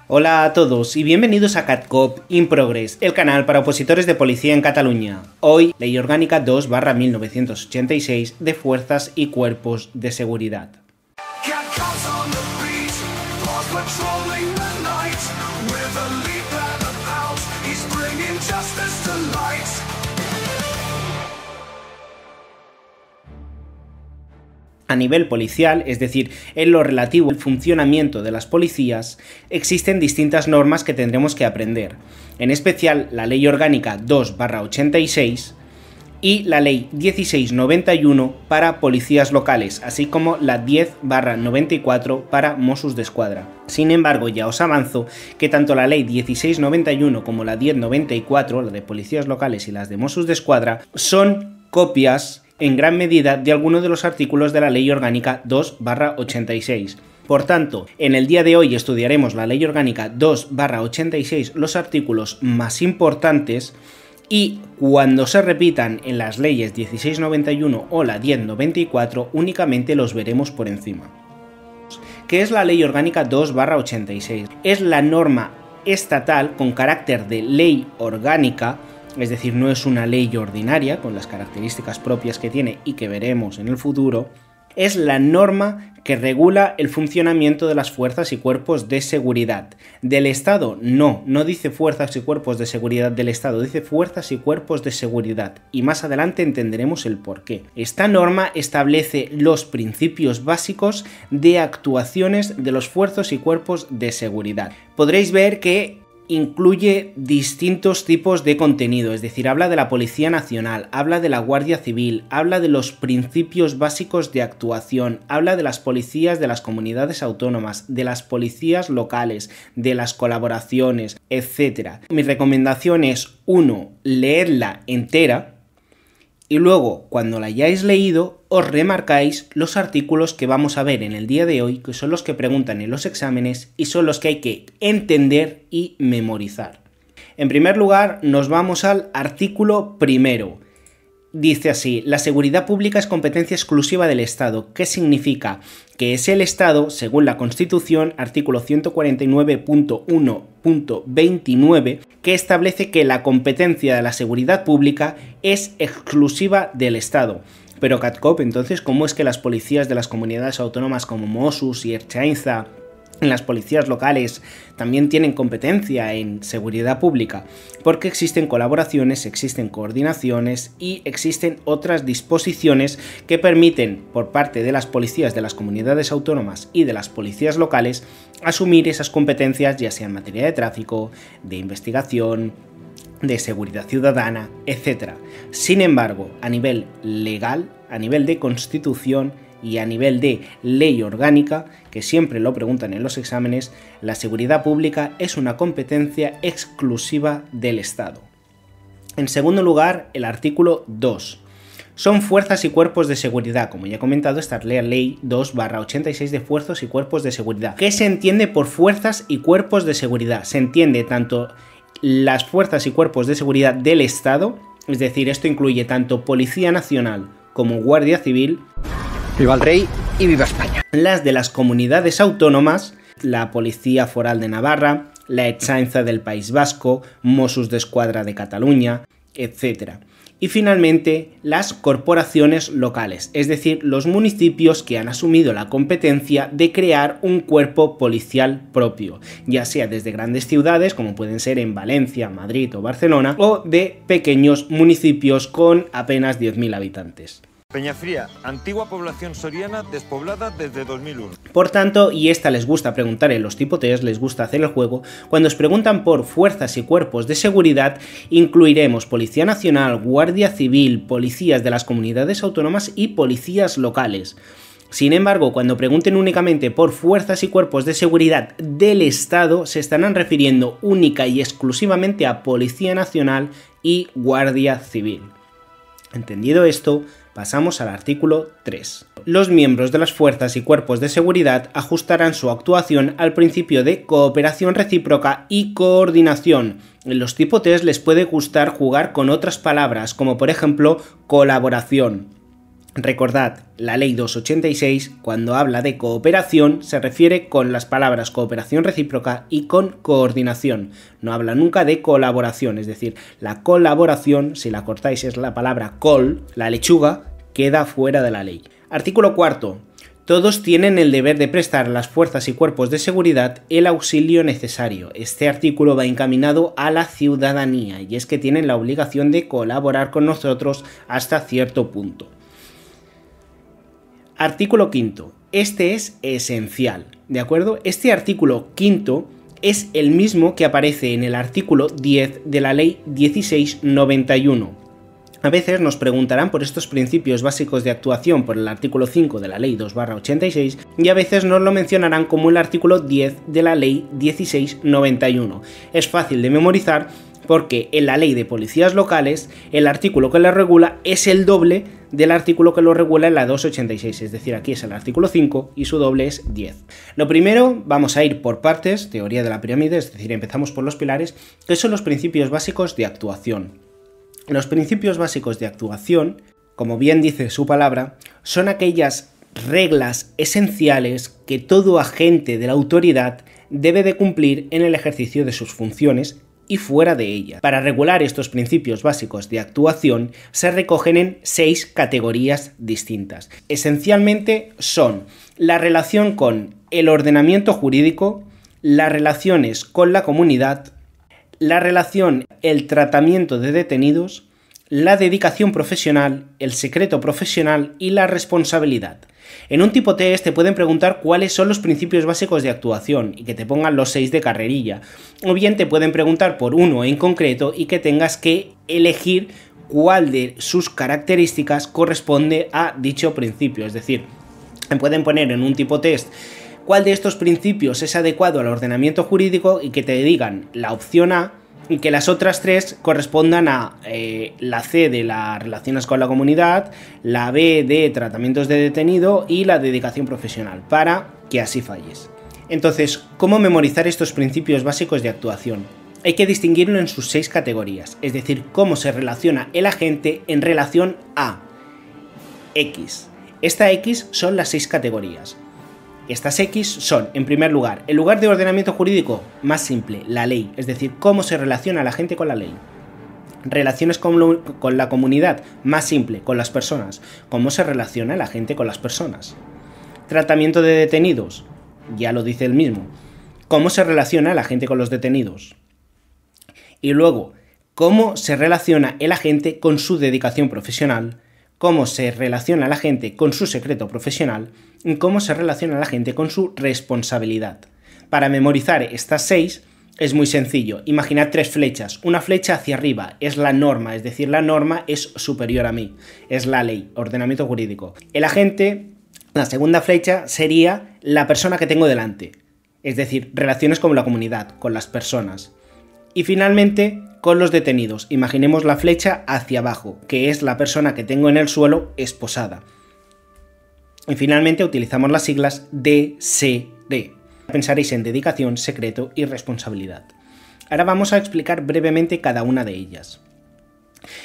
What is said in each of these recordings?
Hola a todos y bienvenidos a CatCop in Progress, el canal para opositores de policía en Cataluña. Hoy, Ley Orgánica 2/1986 de Fuerzas y Cuerpos de Seguridad. A nivel policial, es decir, en lo relativo al funcionamiento de las policías, existen distintas normas que tendremos que aprender, en especial la Ley Orgánica 2/86 y la Ley 1691 para policías locales, así como la 10/94 para Mossos d'Esquadra. Sin embargo, ya os avanzo que tanto la Ley 1691 como la 1094, la de policías locales y las de Mossos d'Esquadra, son copias en gran medida de algunos de los artículos de la Ley Orgánica 2/86. Por tanto, en el día de hoy estudiaremos la Ley Orgánica 2/86, los artículos más importantes, y cuando se repitan en las leyes 1691 o la 1094 únicamente los veremos por encima. ¿Qué es la Ley Orgánica 2/86? Es la norma estatal con carácter de ley orgánica, es decir, no es una ley ordinaria con las características propias que tiene y que veremos en el futuro. Es la norma que regula el funcionamiento de las fuerzas y cuerpos de seguridad. ¿Del Estado? No dice fuerzas y cuerpos de seguridad del Estado, dice fuerzas y cuerpos de seguridad. Y más adelante entenderemos el porqué. Esta norma establece los principios básicos de actuaciones de los fuerzas y cuerpos de seguridad. Podréis ver que incluye distintos tipos de contenido, es decir, habla de la Policía Nacional, habla de la Guardia Civil, habla de los principios básicos de actuación, habla de las policías de las comunidades autónomas, de las policías locales, de las colaboraciones, etc. Mi recomendación es, 1, leerla entera, y luego, cuando la hayáis leído, os remarcáis los artículos que vamos a ver en el día de hoy, que son los que preguntan en los exámenes y son los que hay que entender y memorizar. En primer lugar, nos vamos al artículo primero. Dice así: la seguridad pública es competencia exclusiva del Estado. ¿Qué significa? Que es el Estado, según la Constitución, artículo 149.1.29, que establece que la competencia de la seguridad pública es exclusiva del Estado. Pero CatCop, entonces, ¿cómo es que las policías de las comunidades autónomas como Mossos y Ertzaintza, en las policías locales, también tienen competencia en seguridad pública? Porque existen colaboraciones, existen coordinaciones y existen otras disposiciones que permiten, por parte de las policías de las comunidades autónomas y de las policías locales, asumir esas competencias, ya sea en materia de tráfico, de investigación, de seguridad ciudadana, etc. Sin embargo, a nivel legal, a nivel de Constitución y a nivel de ley orgánica, que siempre lo preguntan en los exámenes, la seguridad pública es una competencia exclusiva del Estado. En segundo lugar, el artículo 2. Son fuerzas y cuerpos de seguridad. Como ya he comentado, esta es la Ley 2/86 de fuerzas y cuerpos de seguridad. ¿Qué se entiende por fuerzas y cuerpos de seguridad? Se entiende tanto las fuerzas y cuerpos de seguridad del Estado, es decir, esto incluye tanto Policía Nacional como Guardia Civil. ¡Viva el Rey y viva España! Las de las comunidades autónomas, la Policía Foral de Navarra, la Ertzaintza del País Vasco, Mossos d'Esquadra de Cataluña, etc. Y finalmente, las corporaciones locales, es decir, los municipios que han asumido la competencia de crear un cuerpo policial propio, ya sea desde grandes ciudades, como pueden ser en Valencia, Madrid o Barcelona, o de pequeños municipios con apenas 10.000 habitantes. Peñafría, antigua población soriana despoblada desde 2001. Por tanto, y esta les gusta preguntar en los tipo test, les gusta hacer el juego, cuando os preguntan por fuerzas y cuerpos de seguridad, incluiremos Policía Nacional, Guardia Civil, policías de las comunidades autónomas y policías locales. Sin embargo, cuando pregunten únicamente por fuerzas y cuerpos de seguridad del Estado, se estarán refiriendo única y exclusivamente a Policía Nacional y Guardia Civil. Entendido esto, pasamos al artículo 3. Los miembros de las fuerzas y cuerpos de seguridad ajustarán su actuación al principio de cooperación recíproca y coordinación. En los tipo test les puede gustar jugar con otras palabras, como por ejemplo colaboración. Recordad, la ley 286, cuando habla de cooperación, se refiere con las palabras cooperación recíproca y con coordinación. No habla nunca de colaboración, es decir, la colaboración, si la cortáis es la palabra col, la lechuga, queda fuera de la ley. Artículo 4. Todos tienen el deber de prestar a las fuerzas y cuerpos de seguridad el auxilio necesario. Este artículo va encaminado a la ciudadanía y es que tienen la obligación de colaborar con nosotros hasta cierto punto. Artículo 5. Este es esencial, ¿de acuerdo? Este artículo 5 es el mismo que aparece en el artículo 10 de la ley 1691. A veces nos preguntarán por estos principios básicos de actuación por el artículo 5 de la ley 2/86 y a veces nos lo mencionarán como el artículo 10 de la ley 1691. Es fácil de memorizar porque en la ley de policías locales el artículo que la regula es el doble del artículo que lo regula en la 286, es decir, aquí es el artículo 5 y su doble es 10. Lo primero, vamos a ir por partes, teoría de la pirámide, es decir, empezamos por los pilares, que son los principios básicos de actuación. Los principios básicos de actuación, como bien dice su palabra, son aquellas reglas esenciales que todo agente de la autoridad debe de cumplir en el ejercicio de sus funciones y fuera de ella. Para regular estos principios básicos de actuación se recogen en 6 categorías distintas. Esencialmente son la relación con el ordenamiento jurídico, las relaciones con la comunidad, la relación, el tratamiento de detenidos, la dedicación profesional, el secreto profesional y la responsabilidad. En un tipo test te pueden preguntar cuáles son los principios básicos de actuación y que te pongan los 6 de carrerilla, o bien te pueden preguntar por uno en concreto y que tengas que elegir cuál de sus características corresponde a dicho principio, es decir, te pueden poner en un tipo test cuál de estos principios es adecuado al ordenamiento jurídico y que te digan la opción A y que las otras 3 correspondan a la C de las relaciones con la comunidad, la B de tratamientos de detenido y la dedicación profesional, para que así falles. Entonces, ¿cómo memorizar estos principios básicos de actuación? Hay que distinguirlo en sus 6 categorías, es decir, cómo se relaciona el agente en relación a X. Esta X son las 6 categorías. Estas X son, en primer lugar, el lugar de ordenamiento jurídico más simple, la ley, es decir, cómo se relaciona la gente con la ley. Relaciones con la comunidad, más simple, con las personas, cómo se relaciona la gente con las personas. Tratamiento de detenidos, ya lo dice él mismo, cómo se relaciona la gente con los detenidos. Y luego, cómo se relaciona el agente con su dedicación profesional, cómo se relaciona la gente con su secreto profesional y cómo se relaciona la gente con su responsabilidad. Para memorizar estas 6 es muy sencillo. Imaginad 3 flechas. Una flecha hacia arriba es la norma, es decir, la norma es superior a mí, es la ley, ordenamiento jurídico. El agente, la segunda flecha, sería la persona que tengo delante, es decir, relaciones con la comunidad, con las personas. Y finalmente, con los detenidos, imaginemos la flecha hacia abajo, que es la persona que tengo en el suelo esposada. Y finalmente utilizamos las siglas DCD. Pensaréis en dedicación, secreto y responsabilidad. Ahora vamos a explicar brevemente cada una de ellas.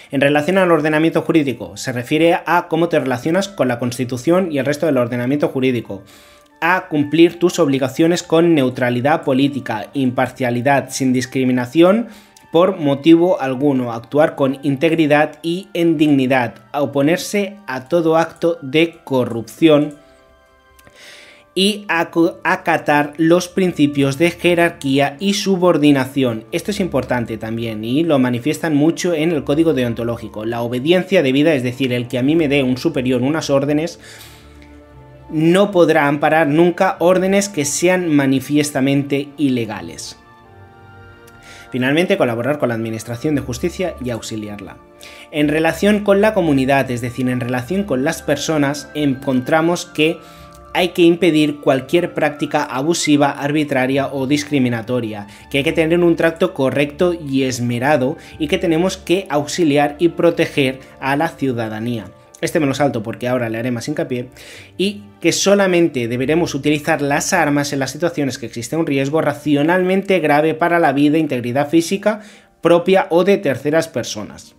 En relación al ordenamiento jurídico, se refiere a cómo te relacionas con la Constitución y el resto del ordenamiento jurídico, a cumplir tus obligaciones con neutralidad política, imparcialidad, sin discriminación por motivo alguno, actuar con integridad y en dignidad, a oponerse a todo acto de corrupción y a acatar los principios de jerarquía y subordinación. Esto es importante también y lo manifiestan mucho en el código deontológico. La obediencia debida, es decir, el que a mí me dé un superior unas órdenes, no podrá amparar nunca órdenes que sean manifiestamente ilegales. Finalmente, colaborar con la Administración de Justicia y auxiliarla. En relación con la comunidad, es decir, en relación con las personas, encontramos que hay que impedir cualquier práctica abusiva, arbitraria o discriminatoria, que hay que tener un trato correcto y esmerado y que tenemos que auxiliar y proteger a la ciudadanía. Este me lo salto porque ahora le haré más hincapié, y que solamente deberemos utilizar las armas en las situaciones que existe un riesgo racionalmente grave para la vida e integridad física propia o de terceras personas.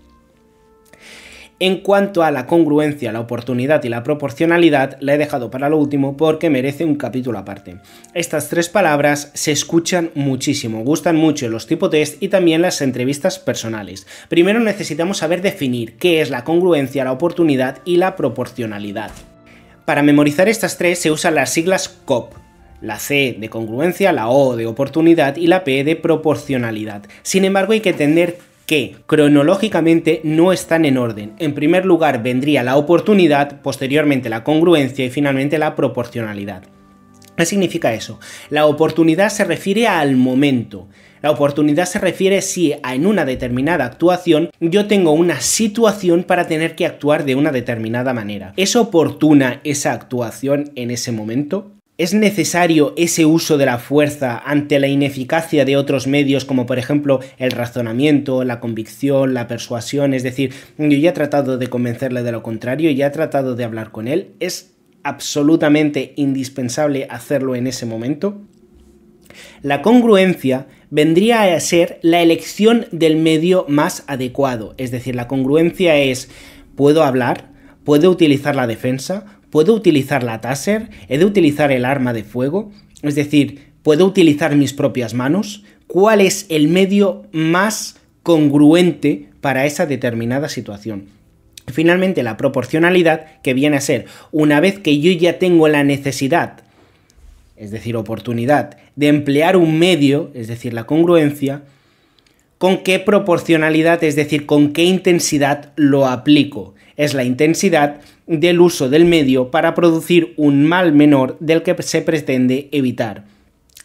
En cuanto a la congruencia, la oportunidad y la proporcionalidad, la he dejado para lo último porque merece un capítulo aparte. Estas tres palabras se escuchan muchísimo, gustan mucho en los tipo test y también en las entrevistas personales. Primero necesitamos saber definir qué es la congruencia, la oportunidad y la proporcionalidad. Para memorizar estas tres se usan las siglas COP. La C de congruencia, la O de oportunidad y la P de proporcionalidad. Sin embargo, hay que entender que cronológicamente no están en orden. En primer lugar vendría la oportunidad, posteriormente la congruencia y finalmente la proporcionalidad. ¿Qué significa eso? La oportunidad se refiere al momento. La oportunidad se refiere si en una determinada actuación yo tengo una situación para tener que actuar de una determinada manera. ¿Es oportuna esa actuación en ese momento? ¿Es necesario ese uso de la fuerza ante la ineficacia de otros medios como por ejemplo el razonamiento, la convicción, la persuasión? Es decir, yo ya he tratado de convencerle de lo contrario, ya he tratado de hablar con él. ¿Es absolutamente indispensable hacerlo en ese momento? La congruencia vendría a ser la elección del medio más adecuado. Es decir, la congruencia es: ¿puedo hablar? ¿Puedo utilizar la defensa? ¿Puedo utilizar la taser? ¿He de utilizar el arma de fuego? Es decir, ¿puedo utilizar mis propias manos? ¿Cuál es el medio más congruente para esa determinada situación? Finalmente, la proporcionalidad, que viene a ser una vez que yo ya tengo la necesidad, es decir, oportunidad, de emplear un medio, es decir, la congruencia, ¿con qué proporcionalidad, es decir, con qué intensidad lo aplico? Es la intensidad del uso del medio para producir un mal menor del que se pretende evitar,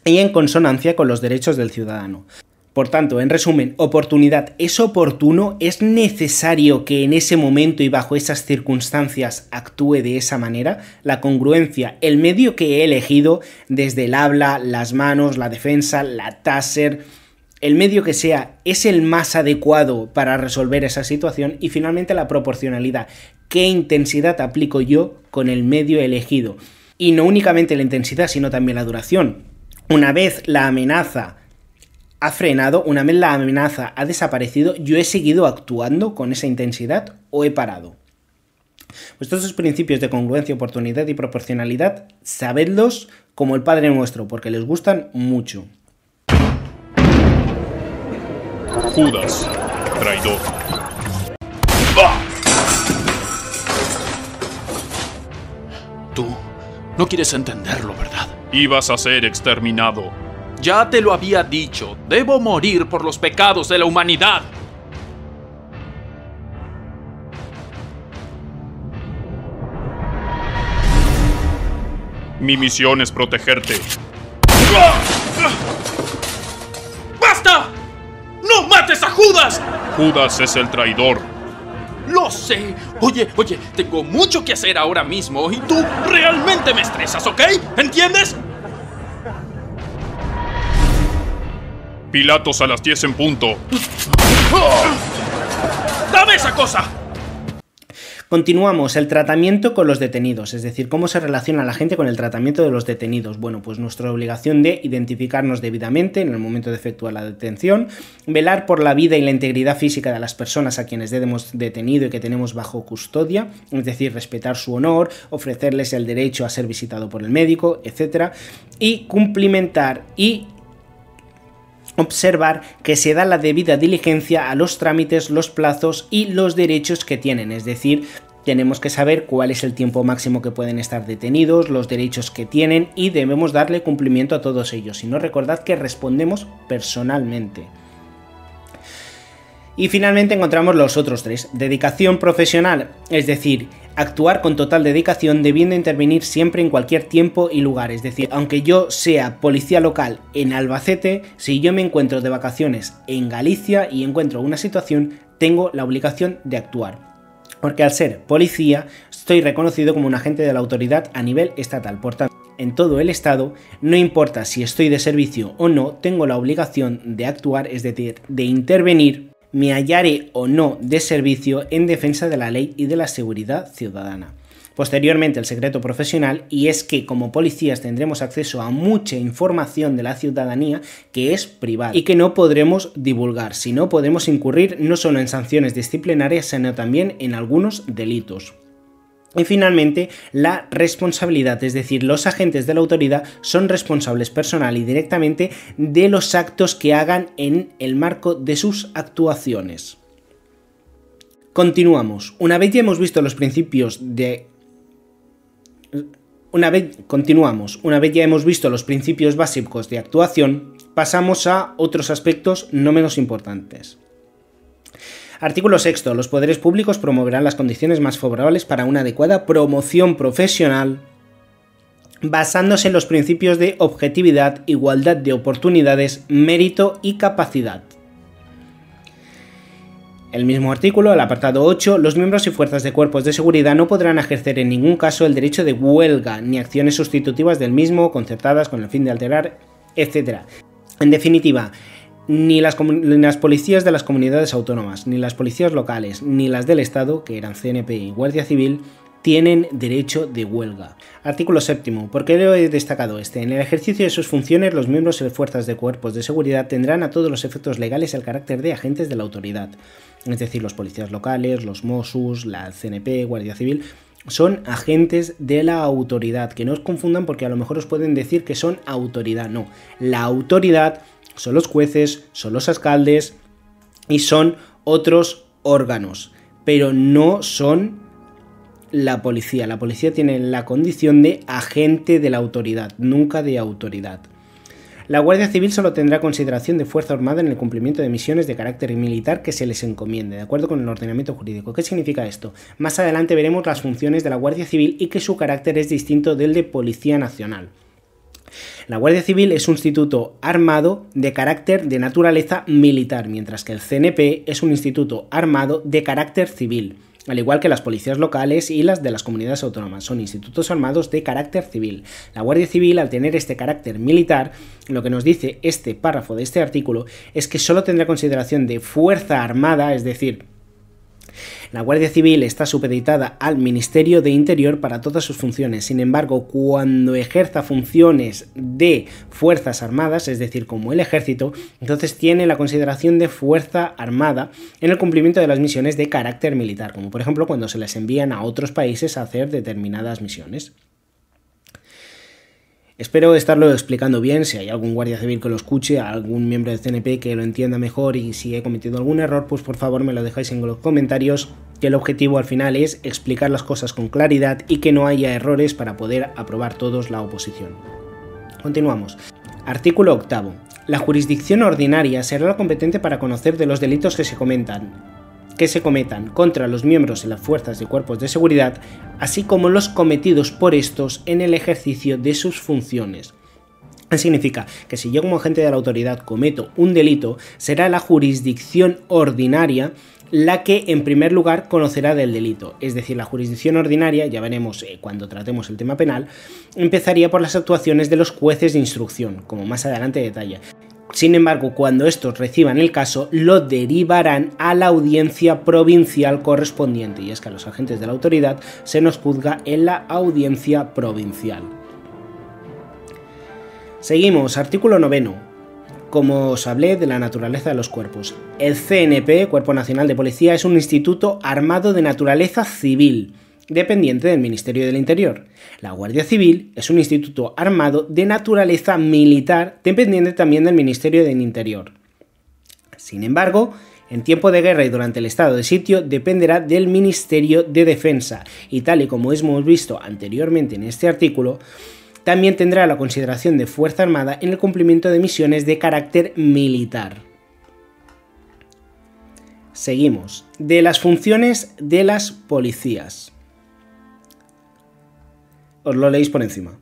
y en consonancia con los derechos del ciudadano. Por tanto, en resumen, oportunidad: ¿es oportuno? ¿Es necesario que en ese momento y bajo esas circunstancias actúe de esa manera? La congruencia: el medio que he elegido, desde el habla, las manos, la defensa, la taser, el medio que sea, ¿es el más adecuado para resolver esa situación? Y finalmente la proporcionalidad: ¿qué intensidad aplico yo con el medio elegido? Y no únicamente la intensidad, sino también la duración. Una vez la amenaza ha frenado, una vez la amenaza ha desaparecido, ¿yo he seguido actuando con esa intensidad o he parado? Pues todos esos principios de congruencia, oportunidad y proporcionalidad, sabedlos como el Padre Nuestro, porque les gustan mucho. Judas, traidor. Tú no quieres entenderlo, ¿verdad? Ibas a ser exterminado. Ya te lo había dicho. Debo morir por los pecados de la humanidad. Mi misión es protegerte. ¡Basta! ¡No mates a Judas! Judas es el traidor. Lo sé. Oye, tengo mucho que hacer ahora mismo y tú realmente me estresas, ¿ok? ¿Entiendes? Pilatos a las 10 en punto. ¡Dame esa cosa! Continuamos, el tratamiento con los detenidos, es decir, cómo se relaciona la gente con el tratamiento de los detenidos. Bueno, pues nuestra obligación de identificarnos debidamente en el momento de efectuar la detención, velar por la vida y la integridad física de las personas a quienes hemos detenido y que tenemos bajo custodia, es decir, respetar su honor, ofrecerles el derecho a ser visitado por el médico, etc. Y cumplimentar y observar que se da la debida diligencia a los trámites, los plazos y los derechos que tienen, es decir, tenemos que saber cuál es el tiempo máximo que pueden estar detenidos, los derechos que tienen y debemos darle cumplimiento a todos ellos. Si no, recordad que respondemos personalmente. Y finalmente encontramos los otros tres. Dedicación profesional, es decir, actuar con total dedicación debiendo intervenir siempre en cualquier tiempo y lugar. Es decir, aunque yo sea policía local en Albacete, si yo me encuentro de vacaciones en Galicia y encuentro una situación, tengo la obligación de actuar. Porque al ser policía, estoy reconocido como un agente de la autoridad a nivel estatal. Por tanto, en todo el estado, no importa si estoy de servicio o no, tengo la obligación de actuar, es decir, de intervenir, me hallare o no de servicio en defensa de la ley y de la seguridad ciudadana. Posteriormente el secreto profesional, y es que como policías tendremos acceso a mucha información de la ciudadanía que es privada y que no podremos divulgar, si no podemos incurrir no solo en sanciones disciplinarias, sino también en algunos delitos. Y finalmente, la responsabilidad, es decir, los agentes de la autoridad son responsables personal y directamente de los actos que hagan en el marco de sus actuaciones. Continuamos. Una vez ya hemos visto los principios básicos de actuación, pasamos a otros aspectos no menos importantes. Artículo 6. Los poderes públicos promoverán las condiciones más favorables para una adecuada promoción profesional basándose en los principios de objetividad, igualdad de oportunidades, mérito y capacidad. El mismo artículo, el apartado 8, los miembros y fuerzas de cuerpos de seguridad no podrán ejercer en ningún caso el derecho de huelga, ni acciones sustitutivas del mismo, concertadas con el fin de alterar, etc. En definitiva, ni las policías de las comunidades autónomas, ni las policías locales, ni las del Estado, que eran CNP y Guardia Civil, tienen derecho de huelga. Artículo 7. ¿Por qué lo he destacado este? En el ejercicio de sus funciones, los miembros y fuerzas de cuerpos de seguridad tendrán a todos los efectos legales el carácter de agentes de la autoridad. Es decir, los policías locales, los Mossos, la CNP, Guardia Civil, son agentes de la autoridad. Que no os confundan porque a lo mejor os pueden decir que son autoridad. No, la autoridad son los jueces, son los alcaldes y son otros órganos, pero no son la policía. La policía tiene la condición de agente de la autoridad, nunca de autoridad. La Guardia Civil solo tendrá consideración de fuerza armada en el cumplimiento de misiones de carácter militar que se les encomiende, de acuerdo con el ordenamiento jurídico. ¿Qué significa esto? Más adelante veremos las funciones de la Guardia Civil y que su carácter es distinto del de Policía Nacional. La Guardia Civil es un instituto armado de carácter de naturaleza militar, mientras que el CNP es un instituto armado de carácter civil. Al igual que las policías locales y las de las comunidades autónomas, son institutos armados de carácter civil. La Guardia Civil, al tener este carácter militar, lo que nos dice este párrafo de este artículo es que solo tendrá consideración de fuerza armada, es decir, la Guardia Civil está supeditada al Ministerio de Interior para todas sus funciones. Sin embargo, cuando ejerza funciones de fuerzas armadas, es decir, como el ejército, entonces tiene la consideración de fuerza armada en el cumplimiento de las misiones de carácter militar, como por ejemplo cuando se les envían a otros países a hacer determinadas misiones. Espero estarlo explicando bien. Si hay algún guardia civil que lo escuche, algún miembro del CNP que lo entienda mejor, y si he cometido algún error, pues por favor me lo dejáis en los comentarios, que el objetivo al final es explicar las cosas con claridad y que no haya errores para poder aprobar todos la oposición. Continuamos. Artículo 8. La jurisdicción ordinaria será la competente para conocer de los delitos que se cometan contra los miembros y las fuerzas y cuerpos de seguridad, así como los cometidos por estos en el ejercicio de sus funciones. Significa que si yo como agente de la autoridad cometo un delito, será la jurisdicción ordinaria la que en primer lugar conocerá del delito. Es decir, la jurisdicción ordinaria, ya veremos cuando tratemos el tema penal, empezaría por las actuaciones de los jueces de instrucción, como más adelante detalla. Sin embargo, cuando estos reciban el caso, lo derivarán a la audiencia provincial correspondiente, y es que a los agentes de la autoridad se nos juzga en la audiencia provincial. Seguimos, artículo 9. Como os hablé de la naturaleza de los cuerpos, el CNP, Cuerpo Nacional de Policía, es un instituto armado de naturaleza civil, dependiente del Ministerio del Interior. La Guardia Civil es un instituto armado de naturaleza militar, dependiente también del Ministerio del Interior. Sin embargo, en tiempo de guerra y durante el estado de sitio dependerá del Ministerio de Defensa, y tal y como hemos visto anteriormente en este artículo, también tendrá la consideración de fuerza armada en el cumplimiento de misiones de carácter militar. Seguimos. De las funciones de las policías. Os lo leéis por encima.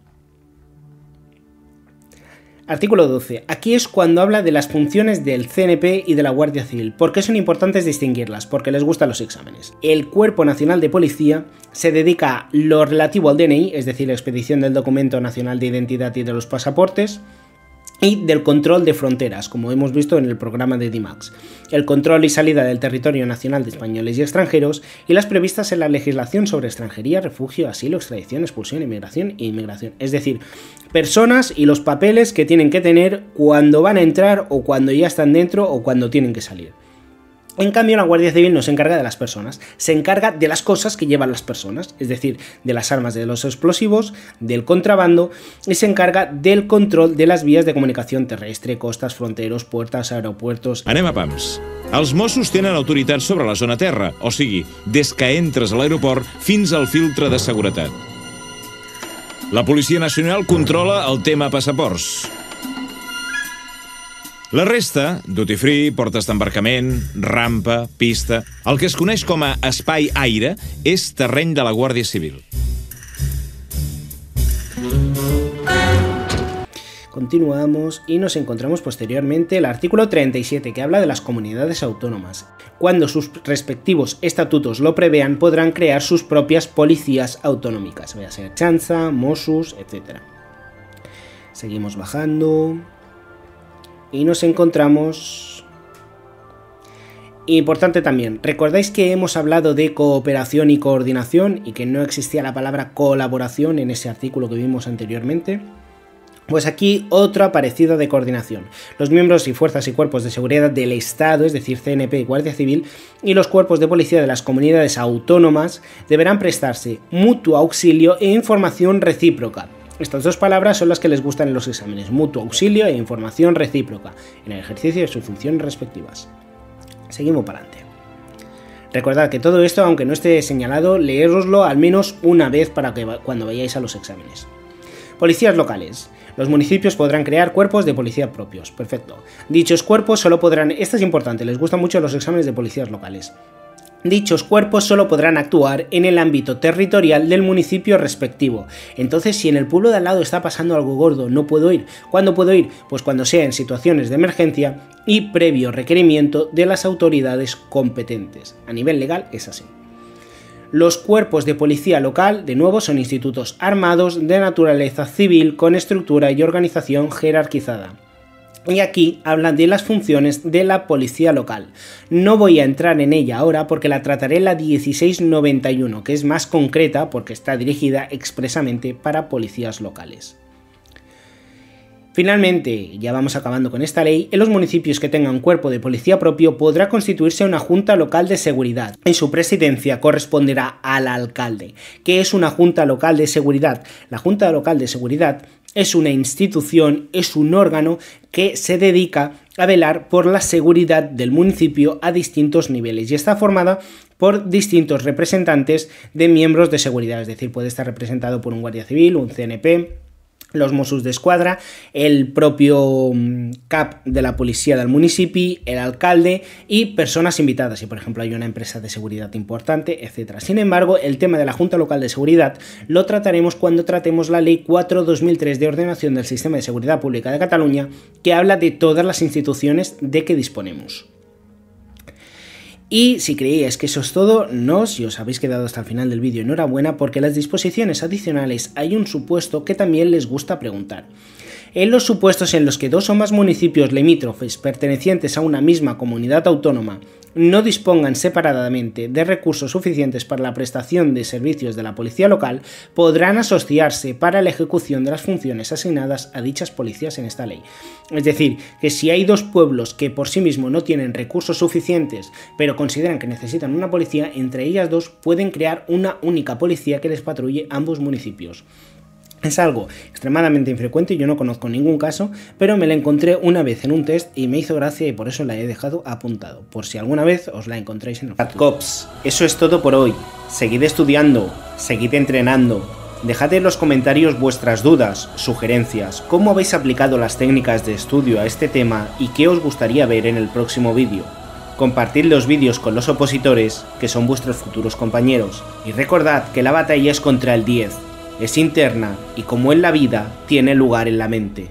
Artículo 12. Aquí es cuando habla de las funciones del CNP y de la Guardia Civil. ¿Por qué son importantes distinguirlas? Porque les gustan los exámenes. El Cuerpo Nacional de Policía se dedica a lo relativo al DNI, es decir, la expedición del Documento Nacional de Identidad y de los pasaportes, y del control de fronteras, como hemos visto en el programa de DIMAX, el control y salida del territorio nacional de españoles y extranjeros y las previstas en la legislación sobre extranjería, refugio, asilo, extradición, expulsión, inmigración e inmigración. Es decir, personas y los papeles que tienen que tener cuando van a entrar o cuando ya están dentro o cuando tienen que salir. En cambio, la Guardia Civil no se encarga de las personas, se encarga de las cosas que llevan las personas, es decir, de las armas, de los explosivos, del contrabando, y se encarga del control de las vías de comunicación terrestre, costas, fronteros, puertas, aeropuertos... Anem a pams. Els Mossos tenen autoritat sobre la zona terra, o sigui, des que entres a l'aeroport fins al filtre de seguretat. La Policia Nacional controla el tema passaports. La resta, duty free, portes d'embarcament, rampa, pista... El que es coneix com a espai aire és terreny de la Guàrdia Civil. Continuamos y nos encontramos posteriormente el artículo 37 que habla de las comunidades autónomas. Cuando sus respectivos estatutos lo prevean, podrán crear sus propias policías autonómicas, vaya a ser Ertzaintza, Mossos, etc. Seguimos bajando y nos encontramos... Importante también, ¿recordáis que hemos hablado de cooperación y coordinación y que no existía la palabra colaboración en ese artículo que vimos anteriormente? Pues aquí otra parecida de coordinación. Los miembros y fuerzas y cuerpos de seguridad del Estado, es decir, CNP y Guardia Civil, y los cuerpos de policía de las comunidades autónomas deberán prestarse mutuo auxilio e información recíproca. Estas dos palabras son las que les gustan en los exámenes, mutuo auxilio e información recíproca, en el ejercicio de sus funciones respectivas. Seguimos para adelante. Recordad que todo esto, aunque no esté señalado, leéroslo al menos una vez para que cuando vayáis a los exámenes. Policías locales. Los municipios podrán crear cuerpos de policía propios. Perfecto. Dichos cuerpos solo podrán... Esto es importante, les gustan mucho los exámenes de policías locales. Dichos cuerpos solo podrán actuar en el ámbito territorial del municipio respectivo. Entonces, si en el pueblo de al lado está pasando algo gordo, no puedo ir. ¿Cuándo puedo ir? Pues cuando sea en situaciones de emergencia y previo requerimiento de las autoridades competentes. A nivel legal es así. Los cuerpos de policía local, de nuevo, son institutos armados de naturaleza civil con estructura y organización jerarquizada. Y aquí hablan de las funciones de la policía local. No voy a entrar en ella ahora porque la trataré en la 1691, que es más concreta porque está dirigida expresamente para policías locales. Finalmente, ya vamos acabando con esta ley, en los municipios que tengan cuerpo de policía propio podrá constituirse una junta local de seguridad. En su presidencia corresponderá al alcalde. ¿Qué es una junta local de seguridad? La junta local de seguridad es una institución, es un órgano que se dedica a velar por la seguridad del municipio a distintos niveles y está formada por distintos representantes de miembros de seguridad, es decir, puede estar representado por un guardia civil, un CNP, los Mossos d'Esquadra, el propio cap de la policía del municipio, el alcalde y personas invitadas, si por ejemplo hay una empresa de seguridad importante, etc. Sin embargo, el tema de la Junta Local de Seguridad lo trataremos cuando tratemos la Ley 4/2003 de Ordenación del Sistema de Seguridad Pública de Cataluña, que habla de todas las instituciones de que disponemos. Y si creíais que eso es todo, si os habéis quedado hasta el final del vídeo, enhorabuena, porque en las disposiciones adicionales hay un supuesto que también les gusta preguntar. En los supuestos en los que dos o más municipios limítrofes pertenecientes a una misma comunidad autónoma no dispongan separadamente de recursos suficientes para la prestación de servicios de la policía local, podrán asociarse para la ejecución de las funciones asignadas a dichas policías en esta ley. Es decir, que si hay dos pueblos que por sí mismos no tienen recursos suficientes, pero consideran que necesitan una policía, entre ellas dos pueden crear una única policía que les patrulle ambos municipios. Es algo extremadamente infrecuente, yo no conozco ningún caso, pero me la encontré una vez en un test y me hizo gracia y por eso la he dejado apuntado, por si alguna vez os la encontráis en el futuro. Cops, eso es todo por hoy. Seguid estudiando, seguid entrenando. Dejad en los comentarios vuestras dudas, sugerencias, cómo habéis aplicado las técnicas de estudio a este tema y qué os gustaría ver en el próximo vídeo. Compartid los vídeos con los opositores, que son vuestros futuros compañeros. Y recordad que la batalla es contra el 10. Es interna y como en la vida, tiene lugar en la mente.